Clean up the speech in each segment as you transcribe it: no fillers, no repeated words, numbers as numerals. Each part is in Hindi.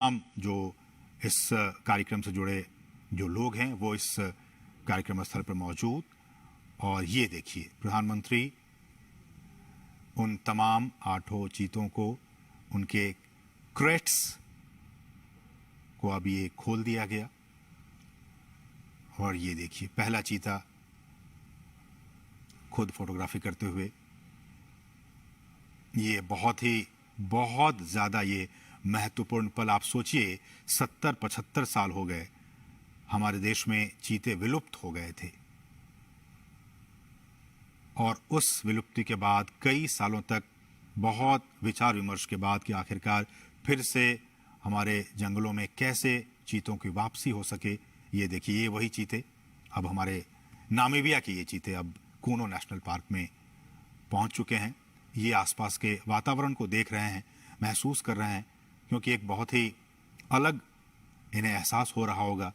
हम जो इस कार्यक्रम से जुड़े जो लोग हैं वो इस कार्यक्रम स्थल पर मौजूद। और ये देखिए, प्रधानमंत्री उन तमाम 8 चीतों को, उनके क्रेट्स को अब ये खोल दिया गया। और ये देखिए, पहला चीता खुद फोटोग्राफी करते हुए। ये बहुत ज़्यादा ये महत्वपूर्ण पल। आप सोचिए, 70-75 साल हो गए हमारे देश में चीते विलुप्त हो गए थे, और उस विलुप्ति के बाद कई सालों तक बहुत विचार विमर्श के बाद कि आखिरकार फिर से हमारे जंगलों में कैसे चीतों की वापसी हो सके। ये देखिए, ये वही चीते, अब हमारे नामीबिया के ये चीते अब कूनो नेशनल पार्क में पहुंच चुके हैं। ये आसपास के वातावरण को देख रहे हैं, महसूस कर रहे हैं, क्योंकि एक बहुत ही अलग इन्हें एहसास हो रहा होगा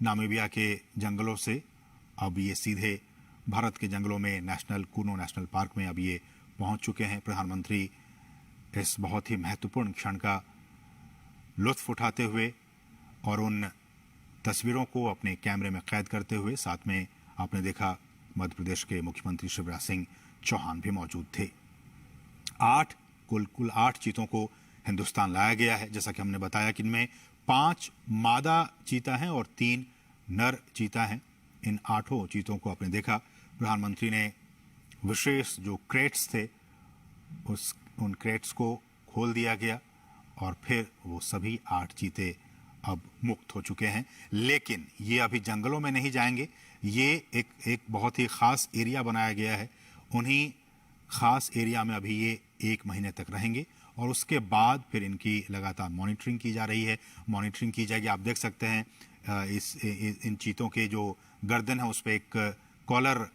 नामीबिया के जंगलों से। अब ये सीधे भारत के जंगलों में कूनो नेशनल पार्क में अब ये पहुंच चुके हैं। प्रधानमंत्री इस बहुत ही महत्वपूर्ण क्षण का लुत्फ उठाते हुए और उन तस्वीरों को अपने कैमरे में कैद करते हुए, साथ में आपने देखा मध्य प्रदेश के मुख्यमंत्री शिवराज सिंह चौहान भी मौजूद थे। कुल 8 चीतों को हिंदुस्तान लाया गया है। जैसा कि हमने बताया कि इनमें 5 मादा चीता हैं और 3 नर चीता हैं। इन 8 चीतों को आपने देखा, प्रधानमंत्री ने विशेष जो क्रेट्स थे उन क्रेट्स को खोल दिया गया, और फिर वो सभी 8 चीते अब मुक्त हो चुके हैं। लेकिन ये अभी जंगलों में नहीं जाएंगे। ये एक बहुत ही खास एरिया बनाया गया है। उन्हीं खास एरिया में अभी ये 1 महीने तक रहेंगे, और उसके बाद फिर इनकी लगातार मॉनिटरिंग की जा रही है। मॉनिटरिंग की जाएगी। आप देख सकते हैं इन चीतों के जो गर्दन है उस पर एक कॉलर,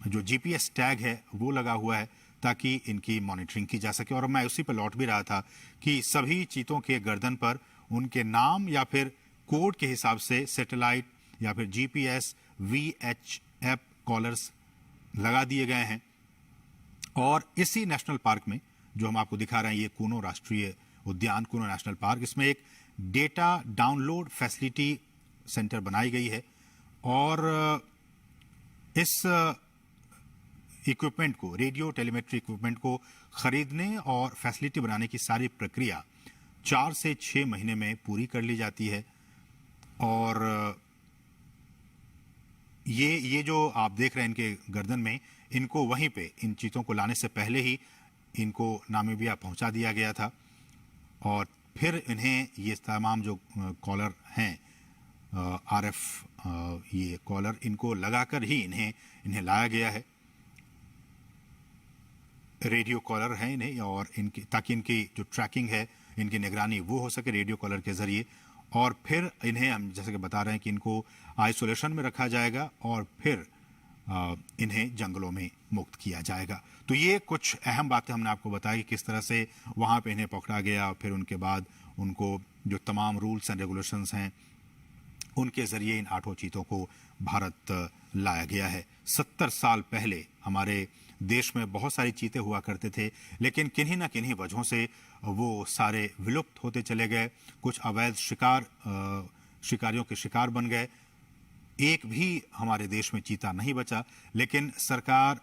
जो जीपीएस टैग है वो लगा हुआ है, ताकि इनकी मॉनिटरिंग की जा सके। और मैं उसी पर लौट भी रहा था कि सभी चीतों के गर्दन पर उनके नाम या फिर कोड के हिसाब से सैटेलाइट या फिर जीपीएस VHF कॉलर्स लगा दिए गए हैं। और इसी नेशनल पार्क में जो हम आपको दिखा रहे हैं, ये कूनो राष्ट्रीय उद्यान, कूनो नेशनल पार्क, इसमें एक डेटा डाउनलोड फैसिलिटी सेंटर बनाई गई है। और इस इक्विपमेंट को, रेडियो टेलीमेट्री इक्विपमेंट को खरीदने और फैसिलिटी बनाने की सारी प्रक्रिया 4 से 6 महीने में पूरी कर ली जाती है। और ये जो आप देख रहे हैं इनके गर्दन में, इनको वहीं पे, इन चीतों को लाने से पहले ही इनको नामीबिया पहुंचा दिया गया था। और फिर इन्हें ये तमाम जो कॉलर हैं, RF ये कॉलर, इनको लगाकर ही इन्हें लाया गया है। रेडियो कॉलर है इन्हें, और ताकि इनकी जो ट्रैकिंग है, इनकी निगरानी वो हो सके रेडियो कॉलर के जरिए। और फिर इन्हें हम जैसे कि बता रहे हैं कि इनको आइसोलेशन में रखा जाएगा, और फिर इन्हें जंगलों में मुक्त किया जाएगा। तो ये कुछ अहम बातें हमने आपको बताई कि किस तरह से वहाँ पे इन्हें पकड़ा गया, और फिर उनके बाद उनको जो तमाम रूल्स एंड रेगुलेशंस हैं उनके जरिए इन 8 चीतों को भारत लाया गया है। 70 साल पहले हमारे देश में बहुत सारी चीते हुआ करते थे, लेकिन किन्हीं ना किन्हीं वजहों से वो सारे विलुप्त होते चले गए। कुछ अवैध शिकारियों के शिकार बन गए। एक भी हमारे देश में चीता नहीं बचा। लेकिन सरकार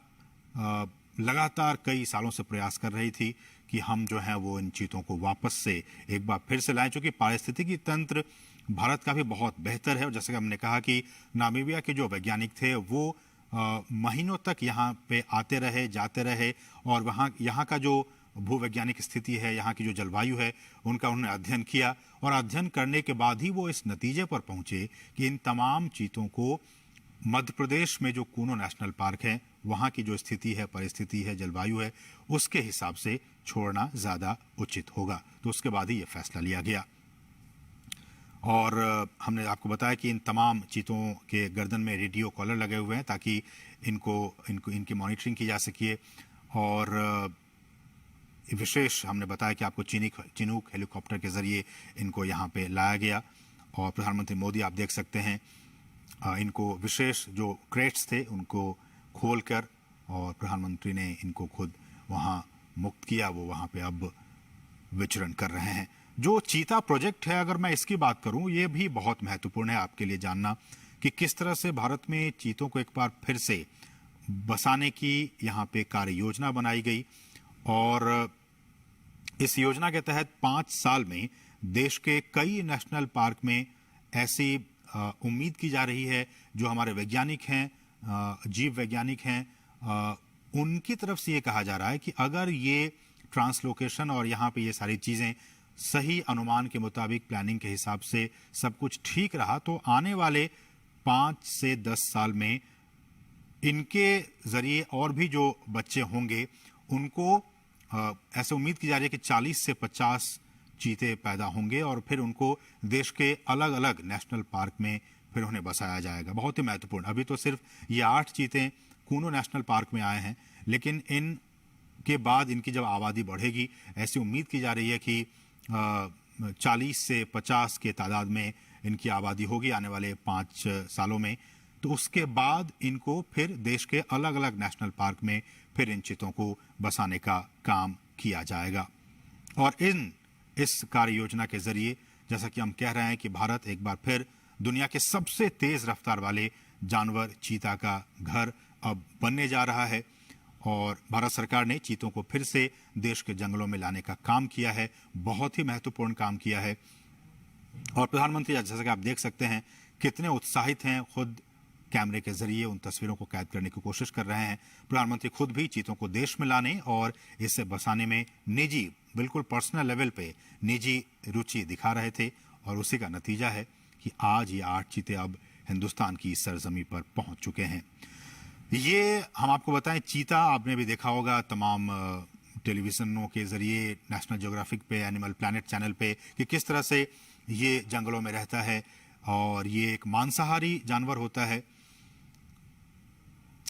लगातार कई सालों से प्रयास कर रही थी कि हम जो है वो इन चीतों को वापस से एक बार फिर से लाएं, चूंकि पारिस्थितिकी तंत्र भारत का भी बहुत बेहतर है। और जैसे कि हमने कहा कि नामीबिया के जो वैज्ञानिक थे वो महीनों तक यहाँ पे आते रहे, जाते रहे, और यहाँ का जो भूवैज्ञानिक स्थिति है, यहाँ की जो जलवायु है, उनका उन्होंने अध्ययन किया। और अध्ययन करने के बाद ही वो इस नतीजे पर पहुंचे कि इन तमाम चीतों को मध्य प्रदेश में जो कूनो नेशनल पार्क है, वहाँ की जो स्थिति है, परिस्थिति है, जलवायु है, उसके हिसाब से छोड़ना ज़्यादा उचित होगा। तो उसके बाद ही ये फैसला लिया गया। और हमने आपको बताया कि इन तमाम चीतों के गर्दन में रेडियो कॉलर लगे हुए हैं, ताकि इनकी मॉनिटरिंग की जा सके। और विशेष हमने बताया कि आपको चिनूक हेलीकॉप्टर के जरिए इनको यहाँ पे लाया गया। और प्रधानमंत्री मोदी, आप देख सकते हैं, इनको विशेष जो क्रेट्स थे उनको खोलकर, और प्रधानमंत्री ने इनको खुद वहाँ मुक्त किया। वो वहाँ पे अब विचरण कर रहे हैं। जो चीता प्रोजेक्ट है, अगर मैं इसकी बात करूं, ये भी बहुत महत्वपूर्ण है आपके लिए जानना कि किस तरह से भारत में चीतों को एक बार फिर से बसाने की यहाँ पे कार्य योजना बनाई गई। और इस योजना के तहत 5 साल में देश के कई नेशनल पार्क में ऐसी उम्मीद की जा रही है, जो हमारे वैज्ञानिक हैं, जीव वैज्ञानिक हैं, उनकी तरफ से ये कहा जा रहा है कि अगर ये ट्रांसलोकेशन और यहाँ पे ये सारी चीज़ें सही अनुमान के मुताबिक, प्लानिंग के हिसाब से सब कुछ ठीक रहा, तो आने वाले 5 से 10 साल में इनके जरिए और भी जो बच्चे होंगे उनको ऐसे उम्मीद की जा रही है कि 40 से 50 चीते पैदा होंगे और फिर उनको देश के अलग अलग नेशनल पार्क में फिर उन्हें बसाया जाएगा। बहुत ही महत्वपूर्ण। अभी तो सिर्फ ये 8 चीते कूनो नेशनल पार्क में आए हैं, लेकिन इन के बाद इनकी जब आबादी बढ़ेगी, ऐसी उम्मीद की जा रही है कि 40 से 50 के तादाद में इनकी आबादी होगी आने वाले 5 सालों में। तो उसके बाद इनको फिर देश के अलग अलग नेशनल पार्क में फिर इन चीतों को बसाने का काम किया जाएगा। और इस कार्य योजना के जरिए, जैसा कि हम कह रहे हैं कि भारत एक बार फिर दुनिया के सबसे तेज रफ्तार वाले जानवर चीता का घर अब बनने जा रहा है। और भारत सरकार ने चीतों को फिर से देश के जंगलों में लाने का काम किया है, बहुत ही महत्वपूर्ण काम किया है। और प्रधानमंत्री, जैसा कि आप देख सकते हैं, कितने उत्साहित हैं, खुद कैमरे के जरिए उन तस्वीरों को कैद करने की कोशिश कर रहे हैं। प्रधानमंत्री खुद भी चीतों को देश में लाने और इसे बसाने में निजी, बिल्कुल पर्सनल लेवल पे निजी रुचि दिखा रहे थे। और उसी का नतीजा है कि आज ये 8 चीते अब हिंदुस्तान की सरजमी पर पहुंच चुके हैं। ये हम आपको बताएं, चीता आपने भी देखा होगा तमाम टेलीविजनों के जरिए, नेशनल ज्योग्राफिक पे, एनिमल प्लैनेट चैनल पे, कि किस तरह से ये जंगलों में रहता है। और ये एक मांसाहारी जानवर होता है।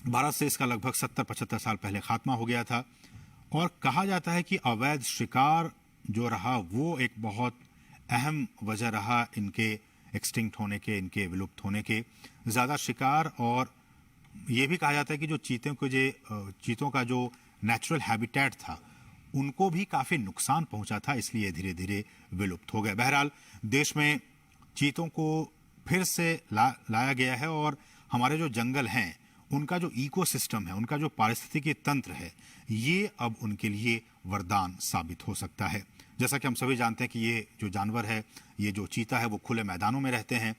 भारत से इसका लगभग 70-75 साल पहले खात्मा हो गया था। और कहा जाता है कि अवैध शिकार जो रहा, वो एक बहुत अहम वजह रहा इनके एक्सटिंक्ट होने के, इनके विलुप्त होने के। ज़्यादा शिकार, और ये भी कहा जाता है कि जो चीतों का जो नेचुरल हैबिटेट था, उनको भी काफ़ी नुकसान पहुंचा था, इसलिए धीरे धीरे विलुप्त हो गए। बहरहाल देश में चीतों को फिर से लाया गया है। और हमारे जो जंगल हैं, उनका जो इकोसिस्टम है, उनका जो पारिस्थितिकी तंत्र है, ये अब उनके लिए वरदान साबित हो सकता है। जैसा कि हम सभी जानते हैं कि ये जो जानवर है, ये जो चीता है, वो खुले मैदानों में रहते हैं।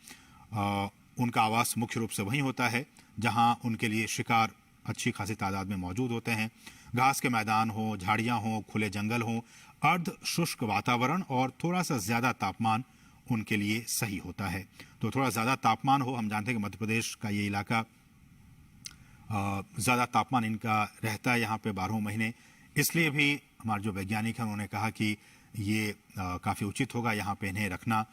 उनका आवास मुख्य रूप से वहीं होता है जहां उनके लिए शिकार अच्छी खासी तादाद में मौजूद होते हैं। घास के मैदान हो, झाड़ियां हो, खुले जंगल हो, अर्ध शुष्क वातावरण और थोड़ा सा ज़्यादा तापमान उनके लिए सही होता है। तो थोड़ा ज़्यादा तापमान हो, हम जानते हैं कि मध्य प्रदेश का ये इलाका ज़्यादा तापमान इनका रहता है यहाँ पे 12 महीने। इसलिए भी हमारे जो वैज्ञानिक हैं, उन्होंने कहा कि ये काफ़ी उचित होगा यहाँ पे इन्हें रखना।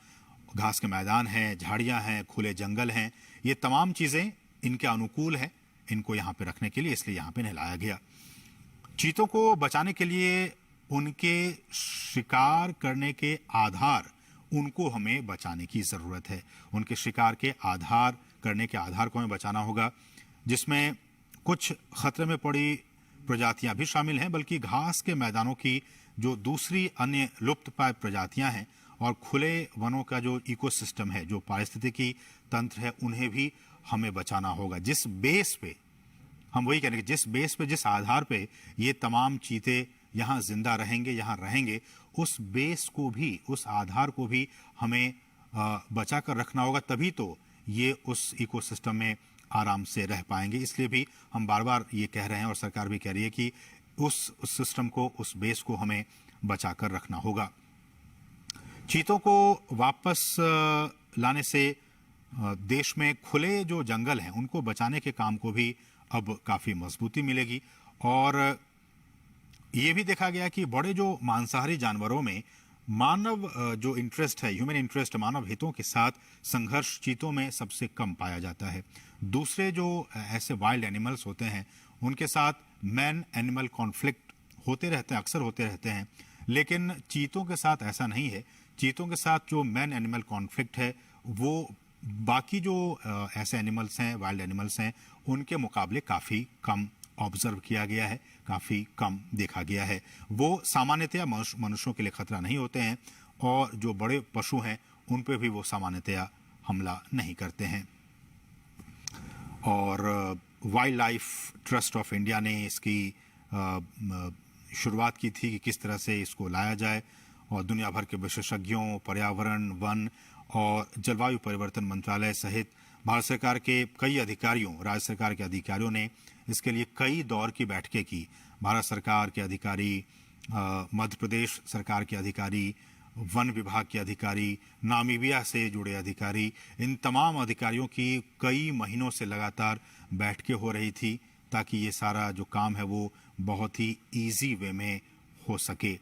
घास के मैदान हैं, झाड़ियाँ हैं, खुले जंगल हैं, ये तमाम चीज़ें इनके अनुकूल हैं इनको यहाँ पे रखने के लिए, इसलिए यहाँ पे इन्हें लाया गया। चीतों को बचाने के लिए उनके शिकार करने के आधार, उनको हमें बचाने की ज़रूरत है। उनके शिकार के आधार, करने के आधार को हमें बचाना होगा, जिसमें कुछ खतरे में पड़ी प्रजातियां भी शामिल हैं, बल्कि घास के मैदानों की जो दूसरी अन्य लुप्त प्राय प्रजातियां हैं और खुले वनों का जो इकोसिस्टम है, जो पारिस्थितिकी तंत्र है, उन्हें भी हमें बचाना होगा। जिस बेस पे हम वही कह रहे हैं कि जिस बेस पे, जिस आधार पे ये तमाम चीते यहाँ जिंदा रहेंगे, यहाँ रहेंगे, उस बेस को भी, उस आधार को भी हमें बचा कर रखना होगा। तभी तो ये उस इकोसिस्टम में आराम से रह पाएंगे। इसलिए भी हम बार बार ये कह रहे हैं और सरकार भी कह रही है कि उस सिस्टम को, उस बेस को हमें बचा कर रखना होगा। चीतों को वापस लाने से देश में खुले जो जंगल हैं, उनको बचाने के काम को भी अब काफ़ी मजबूती मिलेगी। और ये भी देखा गया कि बड़े जो मांसाहारी जानवरों में मानव जो इंटरेस्ट है, ह्यूमन इंटरेस्ट, मानव हितों के साथ संघर्ष चीतों में सबसे कम पाया जाता है। दूसरे जो ऐसे वाइल्ड एनिमल्स होते हैं, उनके साथ मैन एनिमल कॉन्फ्लिक्ट होते रहते हैं, अक्सर होते रहते हैं, लेकिन चीतों के साथ ऐसा नहीं है। चीतों के साथ जो मैन एनिमल कॉन्फ्लिक्ट है, वो बाकी जो ऐसे एनिमल्स हैं, वाइल्ड एनिमल्स हैं, उनके मुकाबले काफ़ी कम ऑब्जर्व किया गया है, काफ़ी कम देखा गया है। वो सामान्यतया मनुष्यों के लिए खतरा नहीं होते हैं और जो बड़े पशु हैं उन पे भी वो सामान्यतया हमला नहीं करते हैं। और wild life trust of India ने इसकी शुरुआत की थी कि किस तरह से इसको लाया जाए, और दुनिया भर के विशेषज्ञों, पर्यावरण, वन और जलवायु परिवर्तन मंत्रालय सहित भारत सरकार के कई अधिकारियों, राज्य सरकार के अधिकारियों ने इसके लिए कई दौर की बैठकें की। भारत सरकार के अधिकारी, मध्य प्रदेश सरकार के अधिकारी, वन विभाग के अधिकारी, नामीबिया से जुड़े अधिकारी, इन तमाम अधिकारियों की कई महीनों से लगातार बैठकें हो रही थी ताकि ये सारा जो काम है वो बहुत ही इजी वे में हो सके।